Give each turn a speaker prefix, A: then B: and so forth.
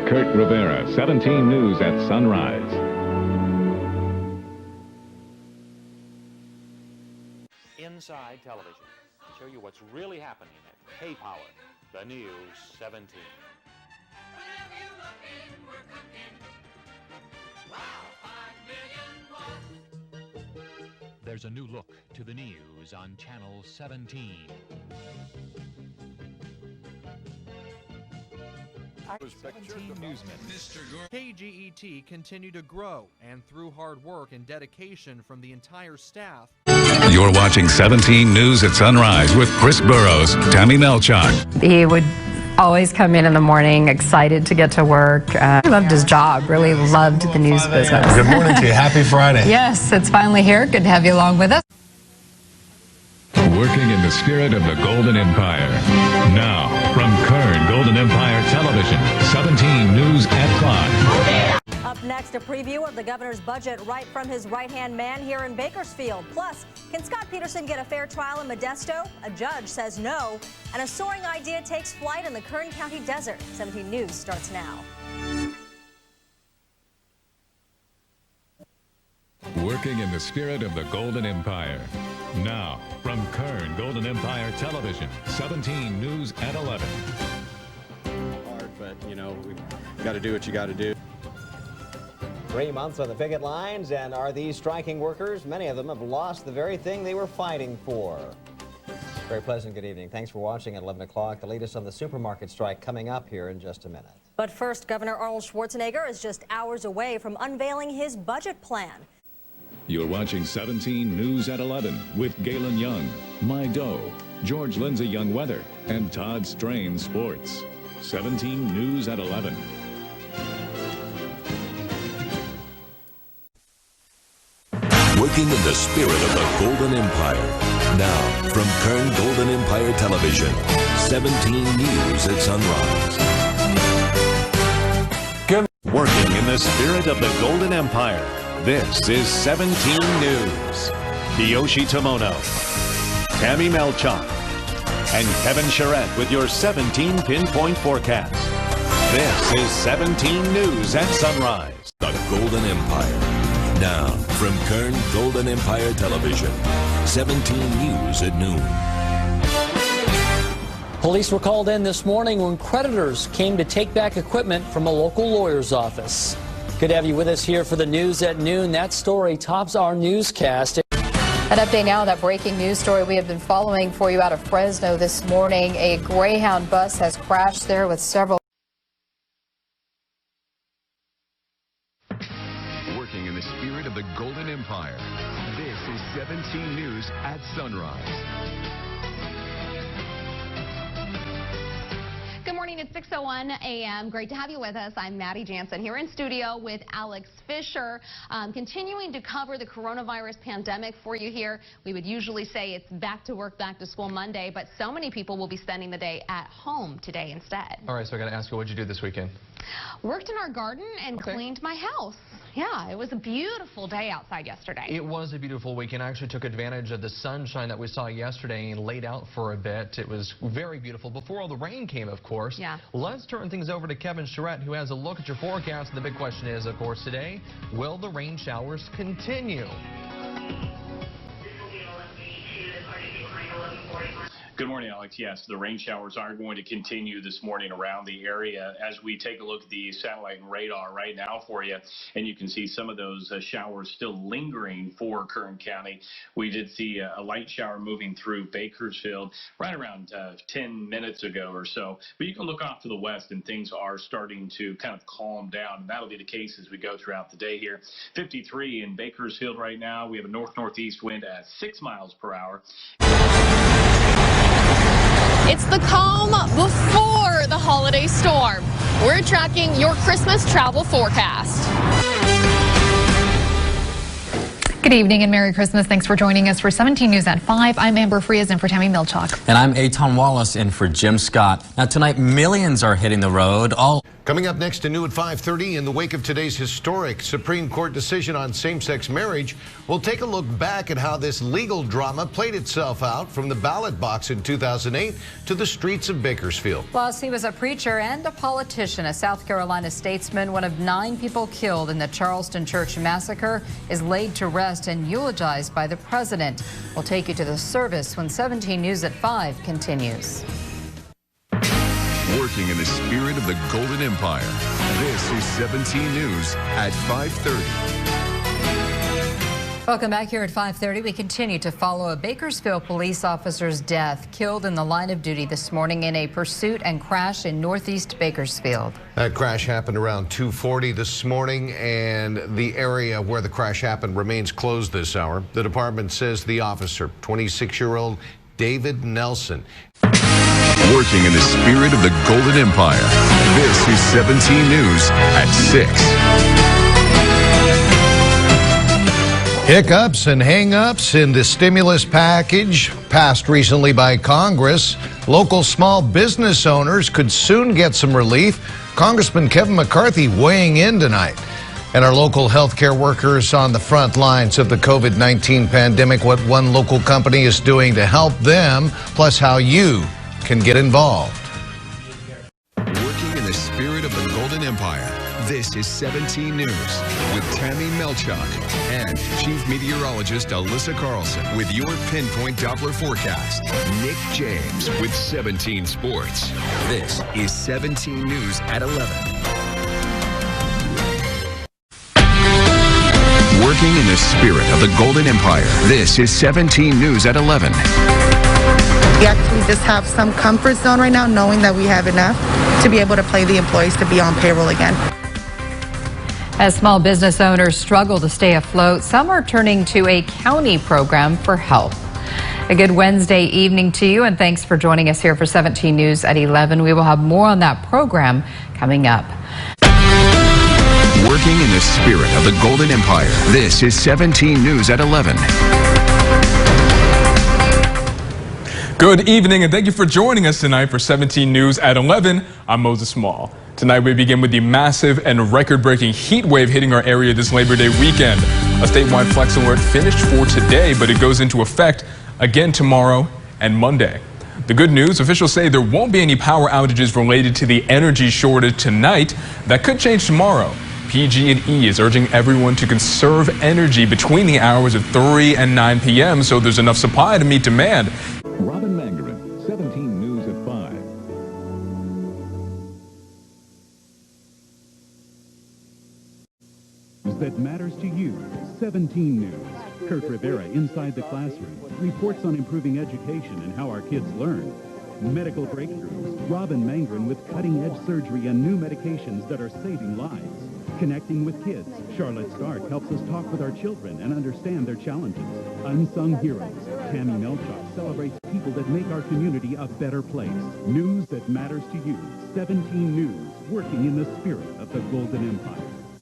A: Kurt Rivera, 17 News at Sunrise.
B: Inside television to show you what's really happening at K-Power, the News 17.
C: Whenever you look in, we're cooking. Wow, 5 million watts.
D: There's a new look to the news on Channel 17. Newsman.
E: Kget continue to grow, and through hard work and dedication from the entire staff.
A: You're watching 17 News at Sunrise with Chris Burrows, Tammy Melchak.
F: He would always come in the morning excited to get to work. He loved his job, really loved the news business.
G: Good morning to you. Happy Friday.
F: Yes, it's finally here. Good to have you along with us.
A: Working in the spirit of the Golden Empire. Now, from Kern Golden Empire Television, 17 News at 5.
H: Up next, a preview of the governor's budget right from his right-hand man here in Bakersfield. Plus, can Scott Peterson get a fair trial in Modesto? A judge says no. And a soaring idea takes flight in the Kern County desert. 17 News starts now.
A: Working in the spirit of the Golden Empire. Now, from Kern Golden Empire Television, 17 News at 11.
I: Hard, but, you know, we got to do what you got to do.
J: 3 months on the picket lines, and are these striking workers? Many of them have lost the very thing they were fighting for. Very pleasant good evening. Thanks for watching at 11 o'clock. The latest on the supermarket strike coming up here in just a minute.
H: But first, Governor Arnold Schwarzenegger is just hours away from unveiling his budget plan.
A: You're watching 17 News at 11 with Galen Young, My Doe, George Lindsay Young Weather, and Todd Strain Sports. 17 News at 11.
K: Working in the spirit of the Golden Empire. Now, from Kern Golden Empire Television, 17 News at Sunrise.
B: Working in the spirit of the Golden Empire. This is 17 News. Kiyoshi Tomono, Tammy Melchak, and Kevin Charette with your 17 pinpoint forecast. This is 17 News at Sunrise.
K: The Golden Empire. Now, from Kern Golden Empire Television, 17 News at noon.
L: Police were called in this morning when creditors came to take back equipment from a local lawyer's office. Good to have you with us here for the news at noon. That story tops our newscast.
F: An update now, that breaking news story we have been following for you out of Fresno this morning. A Greyhound bus has crashed there with several.
K: Working in the spirit of the Golden Empire. This is 17 News at Sunrise.
M: Good morning, it's 6:01 a.m. Great to have you with us. I'm Maddie Jansen here in studio with Alex Fisher, continuing to cover the coronavirus pandemic for you here. We would usually say it's back to work, back to school Monday, but so many people will be spending the day at home today instead.
N: All right, so I got to ask you, what did you do this weekend?
M: Worked in our garden and cleaned my house. Yeah, it was a beautiful day outside yesterday.
N: It was a beautiful weekend. I actually took advantage of the sunshine that we saw yesterday and laid out for a bit. It was very beautiful before all the rain came, of course.
M: Yeah.
N: Let's turn things over to Kevin Charette, who has a look at your forecast. And the big question is, of course, today, will the rain showers continue?
O: Good morning, Alex. Yes, the rain showers are going to continue this morning around the area as we take a look at the satellite and radar right now for you. And you can see some of those showers still lingering for Kern County. We did see a light shower moving through Bakersfield right around 10 minutes ago or so. But you can look off to the west and things are starting to kind of calm down. And that'll be the case as we go throughout the day here. 53 in Bakersfield right now. We have a north-northeast wind at 6 miles per hour.
P: It's the calm before the holiday storm. We're tracking your Christmas travel forecast.
Q: Good evening and Merry Christmas. Thanks for joining us for 17 News at 5. I'm Amber Frias in for Tammy Milchok.
R: And I'm Eitan Wallace in for Jim Scott. Now tonight, millions are hitting the road. All
G: Coming up next to New at 5:30, in the wake of today's historic Supreme Court decision on same-sex marriage, we'll take a look back at how this legal drama played itself out from the ballot box in 2008 to the streets of Bakersfield.
F: Plus, he was a preacher and a politician, a South Carolina statesman. One of 9 people killed in the Charleston church massacre is laid to rest and eulogized by the president. We'll take you to the service when 17 News at 5 continues.
K: Working in the spirit of the Golden Empire, this is 17 News at 5:30.
F: Welcome back here at 5:30. We continue to follow a Bakersfield police officer's death, killed in the line of duty this morning in a pursuit and crash in northeast Bakersfield.
G: That crash happened around 2:40 this morning, and the area where the crash happened remains closed this hour. The department says the officer, 26-year-old David Nelson.
K: Working in the spirit of the Golden Empire, this is 17 News at 6.
G: Hiccups and hang-ups in the stimulus package passed recently by Congress. Local small business owners could soon get some relief. Congressman Kevin McCarthy weighing in tonight. And our local healthcare workers on the front lines of the COVID-19 pandemic, what one local company is doing to help them, plus how you can get involved.
K: Working in the spirit of the Golden Empire, this is 17 News with Tammy Melchuk and Chief Meteorologist Alyssa Carlson with your Pinpoint Doppler forecast. Nick James with 17 Sports. This is 17 News at 11. Working in the spirit of the Golden Empire, this is 17 News at 11.
R: We actually just have some comfort zone right now, knowing that we have enough to be able to pay the employees to be on payroll again.
F: As small business owners struggle to stay afloat, some are turning to a county program for help. A good Wednesday evening to you, and thanks for joining us here for 17 News at 11. We will have more on that program coming up.
K: Working in the spirit of the Golden Empire, this is 17 News at 11.
S: Good evening, and thank you for joining us tonight for 17 News at 11. I'm Moses Small. Tonight we begin with the massive and record-breaking heat wave hitting our area this Labor Day weekend. A statewide flex alert finished for today, but it goes into effect again tomorrow and Monday. The good news, officials say there won't be any power outages related to the energy shortage tonight. That could change tomorrow. PG&E is urging everyone to conserve energy between the hours of 3 and 9 p.m. so there's enough supply to meet demand.
A: Robin Mangarin, 17 News at 5.
T: That matters to you. 17 News. Kurt Rivera inside the classroom reports on improving education and how our kids learn. Medical breakthroughs. Robin Mangarin with cutting-edge surgery and new medications that are saving lives. Connecting with kids. Charlotte Stark helps us talk with our children and understand their challenges. Unsung heroes. Tammy Melchuk celebrates people that make our community a better place. News that matters to you. 17 News, working in the spirit of the Golden Empire.